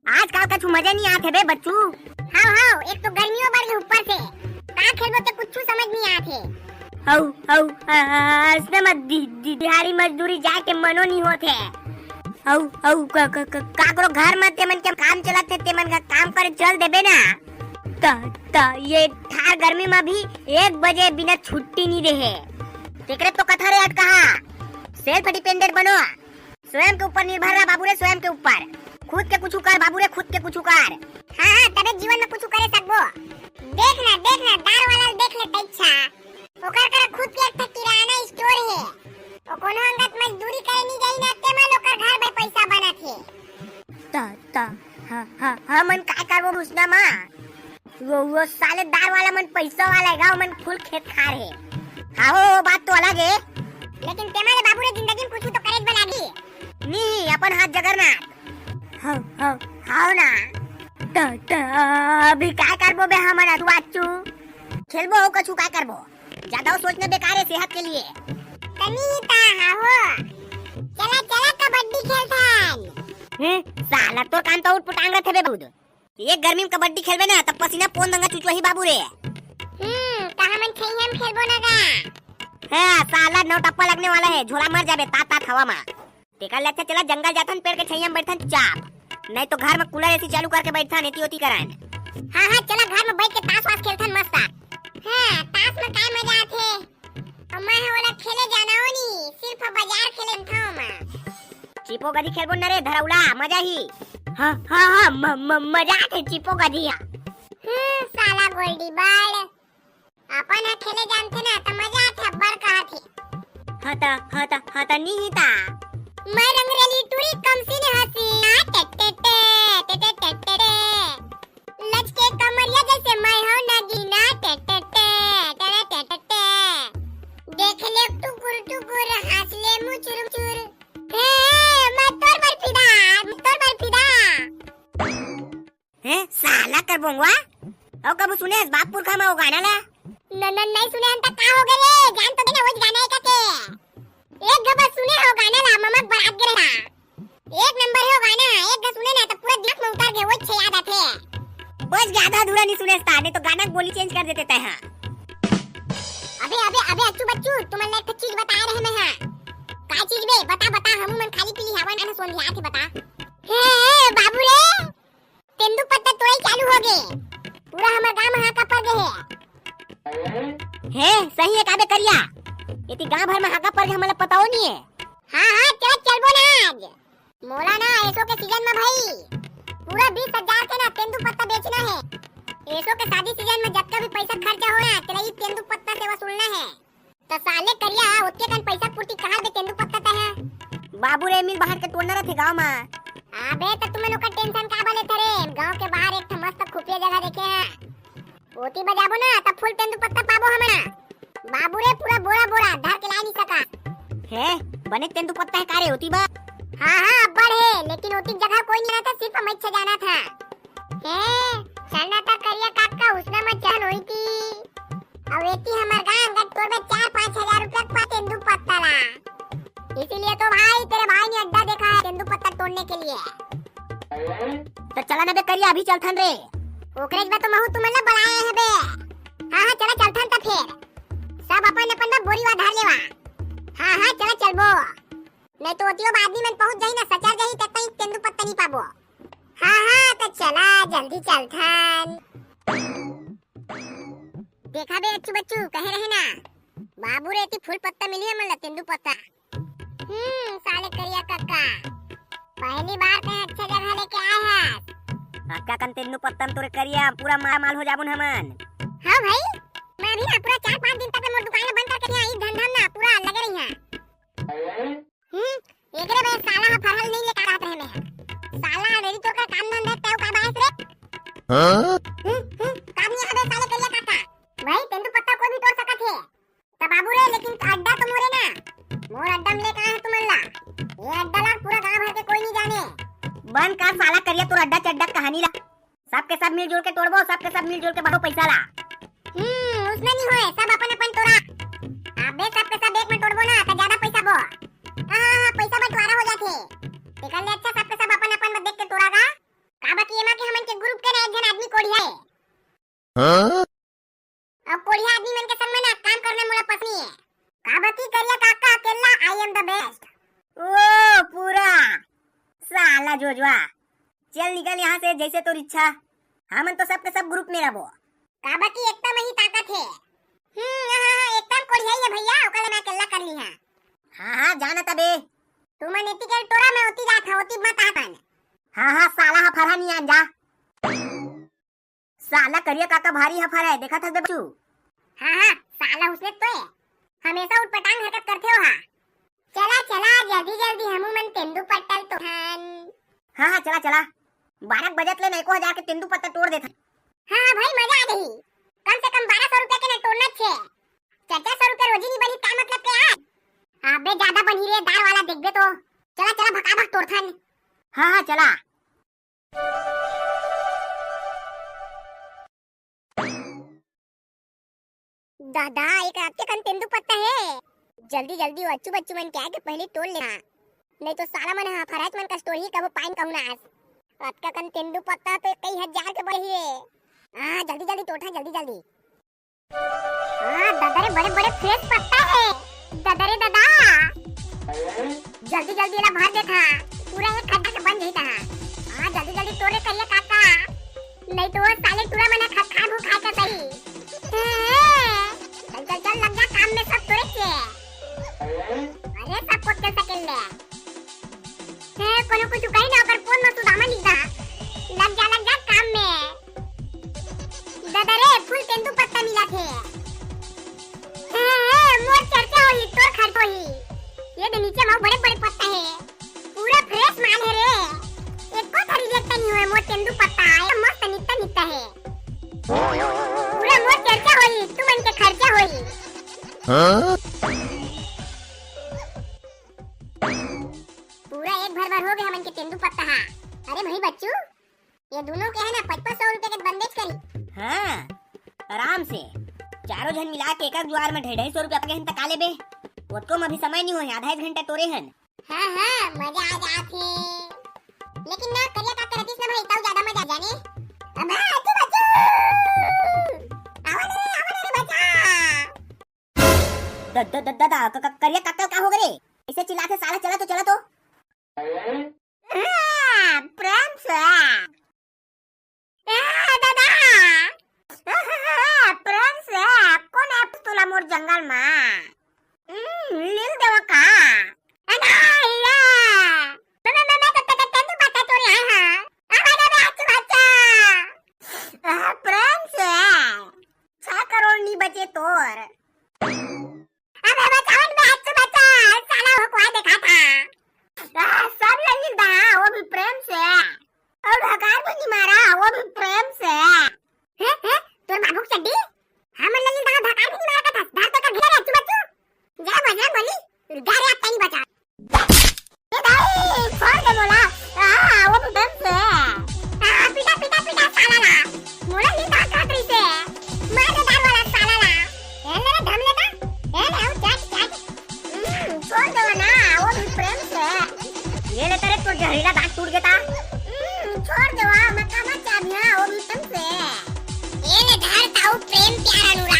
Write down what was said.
आजकल कछु मजा नहीं आते बे बच्चू। हाँ हाँ, एक तो गर्मियों बढ़ गई ऊपर से, कहाँ खेलबो ते कुछ समझ नहीं आते। हऊ हऊ असने मत दिहाड़ी मजदूरी जाके मनो नहीं होते। हऊ हऊ काकरो घर में तेमन के काम चलाते, तेमन का काम करे चल देबे ना। ता ये ठार गर्मी में भी 1 बजे बिना छुट्टी नहीं रहे। तेकरे तो कथा रे अट कहा सेल्फ डिपेंडेंट बनो, स्वयं के ऊपर निर्भर रह बाबू रे, स्वयं के ऊपर खुद के कुछ कर बाबू रे, खुद के कुछ कर। हाँ हाँ, तबे जीवन में कुछ करे सकबो। देखना दार वाला देख ले इच्छा ओकर कर खुद के एक किराना स्टोर है, ओ कोनो अंगत मजदूरी करे नहीं जाई ना, ते में लोकर घर में पैसा बनाथे। ता हाँ मन का करबो उसना मां, वो साले दार वाला मन पैसा वाला गांव मन फुल खेत खा रहे। हाँ वो बात तो अलग है, लेकिन तेमारे बाबू रे जिंदगी में कुछ तो करे बनागी नहीं अपन हाथ जगरनाथ। हाँ ना अभी क्या करबो बे हमारा तू बाचू खेलबो हो कछु क्या करबो, ज्यादा सोचने बेकार है सेहत के लिए। तनीता हो चला कबड्डी खेलथन। साला तो कान तो उठ पुटांग रहे थे बहुत। ये गर्मी में कबड्डी खेलबे ना तब पसीना पोन दंगा चुचुही बाबू रे। कहां मन छई हम खेलबो ना गा। हां साला नौ टप्पा लगने वाला है, झोला मर जाबे तात हवा में। टेका लेते चला जंगल जाथन, पेड़ के छैया में बैठन चाप, नहीं तो घर में कूलर एसी चालू करके बैठन एती ओती करन। हां चला घर में बैठ के ताश वास खेलथन मस्त। हां ताश में काय मजा आथे, मैं वाला खेले जाना हो नी, सिर्फ बाजार खेले था मैं। चिपो गधी खेलबो न रे धरौला, मजा ही। हां मजा आथे चिपो गधिया। साला गोल्डी बॉल अपन है खेले जानते ना तो मजा आथे अब्बर कहा थे। हता नहीं था मैं रंगरेली टूरी कम सी ने हंसी लचके कमरिया जैसे मैं हूं नगीना देख ले टुकुर हंस ले मुचुर मैं तोर पर फिदा है साला कर बोंगवा। और कब सुने बापुर का मैं गाना ला नहीं सुने अंत का हो गए रे, जान तो देना वो गाना है का एक गबा सुने हो गाना ला ममक बरात गिरा, एक नंबर हो गाना, एक ग सुने ना तो पूरा दिमाग में उतार के वो छे याद आथे। बस ज्यादा अधूरा नहीं सुने स्टार ने तो गाना बोली चेंज कर देते हैं। अबे अच्छू बच्चू तुमने एक चीज बता रहे मैं। हां का चीज बे बता हम मन खाली पीली हवा ना सुन लिया थी बता। हे बाबू रे तेंदु पत्ता तोड़े चालू हो गए, पूरा हमार गांव में हाका पड़ गए है सही है काबे करिया, इतनी गांव भर में हाका पड़ गए हमें पता हो नहीं है। हां चलबो ना आज मोला ना ऐसो के सीजन में भाई पूरा 20,000 के ना तेंदु पत्ता बेचना है। ऐसो के शादी सीजन में जब भी पैसा खर्चा हो ना तेरा ये तेंदु पत्ता से वसूलना है। तो साले करिया उतने कन पैसा पूर्ति कहां दे तेंदु पत्ता ता है बाबू रे मिल बाहर के तोड़ना रहे गांव में। अबे तो तुम लोग का टेंशन का बले थरे, गांव के बाहर एक मस्त खुफिया जगह देखे हैं, ओती बजाबो ना तब फुल तेंदु पत्ता पाबो हमारा। बाबू रे पूरा बोरा धर के ला नहीं सका है बने तेंदु पत्ता है कारे होती बा। हां अब्बड़ है, लेकिन ओती जगह कोई नहीं रहता, सिर्फ हमें जाना था। चलना था करिया काका उसने में चल हुई थी, अब एती हमार गांव अंगत तोड़ में 4-5 हजार रुपया का तेंदु पत्ता ला, इसीलिए तो भाई तेरे भाई ने अड्डा देखा है तेंदु पत्ता तोड़ने के लिए। तो चला ना बे करिया अभी चलथन रे। ओकरेज बा तो महू तुमने बुलाए है बे। हां चला चलथन त फिर सब अपन बोरी वा धर लेवा। हां चला चलबो, नहीं तो ओतियो आदमी में पहुंच जाई ना सचा जाई तब तक तेंदु पत्ता नहीं पाबो। हां तो चला जल्दी चलथन। देखा बे अच्छू बच्चू कहे रहे ना बाबू रे ती फूल पत्ता मिली है मतलब तेंदु पत्ता। साले करिया काका पहली बार कहीं अच्छा जगह लेके आए हैं। काका कन तेंदु पत्ता में तोरे करिया पूरा माल हो जाबुन हमन। हां भाई मैं भी ना पूरा 4-5 दिन तक मोर दुकान बंद करके यहां धंधा ना पूरा लगे रही है। एकरे बे साला फरहल नहीं लेकर आते हैं मैं साला मेरी तो का काम धंधा तेव का बात रे। काम नहीं है साले करिया काका भाई तेंदु पत्ता कोई भी तोड़ सकत है त बाबू रे, लेकिन अड्डा तो मोरे ना मोर अड्डा में लेकर आए तुम ला, ये अड्डा ला पूरा गांव भर के कोई नहीं जाने। बंद कर साला करिया तोर अड्डा चड्डा कहानी ला, सबके सब मिलजुल के तोड़बो, सबके सब मिलजुल के बाड़ो पैसा ला। उसमें नहीं होए सब अपन तोड़ा, अबे सबके सब एक में तोड़बो ना तो ज्यादा पैसा बो। पैसा बंटवारा हो जाते, निकल ले अच्छा सबके सब अपन में देख के तोड़ागा का कोढ़िया है अब कोढ़िया आदमी मन के संग में ना काम करने मोला पसंद है का बती करिया काका अकेला आई एम द बेस्ट ओ पूरा साला जोजवा, चल निकल यहाँ से जैसे तोर इच्छा। हमन तो सब के सब ग्रुप में रहो। का बती एकता में ही ताकत है। हां एकदम कोढ़िया है भैया, ओकला मैं अकेला कर ली हां। हाँ जाना तबे तू मन इतनी के टोरा में होती जात होती मत आतन। हाँ साला हफरा नहीं आन जा। साला करिया काका भारी हफरा है, देखा था बच्चू। हाँ साला उसने तो है हमेशा उठपटांग हरकत करते हो। चला जल्दी जल्दी हमू मन तेंदू पट्टल तो हाँ चला 12 बजत ले नहीं को हजार के तेंदू पत्ता तोड़ देता। हाँ भाई मजा आ गई। कम से कम 1200 रुपए के ना तोड़ना छे। 400 रुपए रोजी नहीं बनी का मतलब के आज अबे ज्यादा बनी रे दाल वाला देख बे तो चला भगा तोड़थन। हाँ चला। दादा एक आपके कन तेंदू पत्ता है, जल्दी बच्चू मन क्या के पहले तोड़ लेना, नहीं तो साला मन फराज मन का स्टोरी कब पाइन कहूं ना। आपका कन तेंदू पत्ता तो कई हजार के बड़ी है। जल्दी तोड़ा जल्दी। दादा रे बड़े फ्रेश पत्ता है दादा रे दादा। जल्दी एला भर देता पूरा एक खड्डा के बन जाता। जल्दी तोड़े करिया काका, नहीं तो वो साले टूरा मन खा के सही। चल लग जा काम में सब तोड़े छे। अरे सब कुछ चल सकेले कोनो कुछ कहीं ना ओकर फोन में सुदामा निकदा। लग जा काम में। दादा रे फुल तेंदू पत्ता मिला थे। मोर चर्चा होई तोर खर्च होई। ये दे नीचे में बड़े पत्ता है, पूरा फ्रेश माल है रे। एक को थरी देखता नहीं हुए मोर तेंदू पत्ता है मस्त नित्ता है। पूरा मोर चर्चा होई तू मन के खर्चा होई। पूरा एक भर हो गया हमन के तेंदू पत्ता। अरे भाई बच्चू ये दोनों के है ना 5500 रुपए के बंदेज करी। हाँ आराम से चारों जन मिला के एक जुआर में 250 रुपया के हन तका लेबे। ओतको में अभी समय नहीं होय, आधा 1 घंटा तोरे हन। हाँ मजा आ जाथे, लेकिन ना करिया का करतीस ना भाई तब ज्यादा मजा जाने। अब बच्चू आवा रे बच्चा। दादा करिया काका का हो गए ऐसे चिल्लाते साला। चला तो प्रेम से दादा प्रेम से कौन है तुला मोर जंगल में लील देवा का अनाया मैं तेंदू पत्ता तोड़ रहा हां। दादा अच्छा प्रेम से 6 करोड़ नहीं बचे तोर। अबे बचावन में बच्चा साला हो कोई देखा था। सब लगी दा वो भी प्रेम से, और हकार भी नहीं मारा वो भी प्रेम से। हैं तोर बाबू चड्डी हम लगी दा हकार भी नहीं मारा था। धार तो का घेरा बच्चू जा बजा बोली गारे आता नहीं बचा। ए भाई छोड़ दे बोला वो भी प्रेम से। पीटा साला ला मोला नहीं ताकत रही से मार दे दार वाला साला ला। ए मेरा धम लेता ए ले चट छोड़ दो ना वो भी प्रेम से। ये ले तेरे तो जहरीला दांत टूट गया। छोड़ दो मैं कहां चाबियां वो भी प्रेम से। ये ले धार ताऊ प्रेम प्यारा